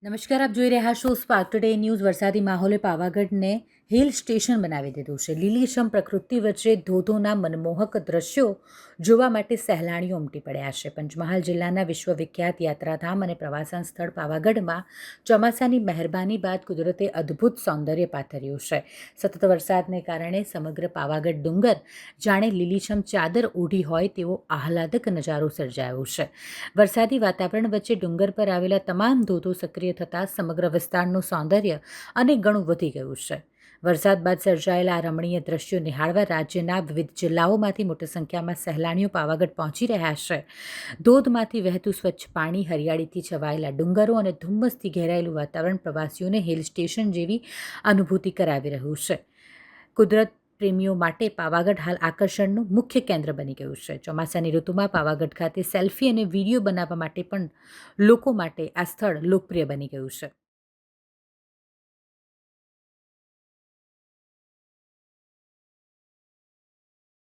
નમસ્કાર, આપ જોઈ રહ્યા છો સ્પાર્ક ટુડે ન્યૂઝ. વરસાદી માહોલે પાવાગઢને હિલ સ્ટેશન બનાવી દીધું છે. લીલીછમ પ્રકૃતિ વચ્ચે ધોધોના મનમોહક દ્રશ્યો જોવા માટે સહેલાણીઓ ઉમટી પડ્યા છે. પંચમહાલ જિલ્લાના વિશ્વવિખ્યાત યાત્રાધામ અને પ્રવાસન સ્થળ પાવાગઢમાં ચોમાસાની મહેરબાની બાદ કુદરતે અદ્ભુત સૌંદર્ય પાથર્યું છે. સતત વરસાદને કારણે સમગ્ર પાવાગઢ ડુંગર જાણે લીલીછમ ચાદર ઓઢી હોય તેવો આહલાદક નજારો સર્જાયો છે. વરસાદી વાતાવરણ વચ્ચે ડુંગર પર આવેલા તમામ ધોધો સક્રિય થતાં સમગ્ર વિસ્તારનું સૌંદર્ય અનેક ગણું વધી ગયું છે. વરસાદ બાદ સર્જાયેલા આ રમણીય દ્રશ્યો નિહાળવા રાજ્યના વિવિધ જિલ્લાઓમાંથી મોટી સંખ્યામાં સહેલાણીઓ પાવાગઢ પહોંચી રહ્યા છે. ધોધમાંથી વહેતું સ્વચ્છ પાણી, હરિયાળીથી છવાયેલા ડુંગરો અને ધુમ્મસથી ઘેરાયેલું વાતાવરણ પ્રવાસીઓને હિલ સ્ટેશન જેવી અનુભૂતિ કરાવી રહ્યું છે. કુદરત પ્રેમીઓ માટે પાવાગઢ હાલ આકર્ષણનું મુખ્ય કેન્દ્ર બની ગયું છે. ચોમાસાની ઋતુમાં પાવાગઢ ખાતે સેલ્ફી અને વિડીયો બનાવવા માટે પણ લોકો માટે આ સ્થળ લોકપ્રિય બની ગયું છે.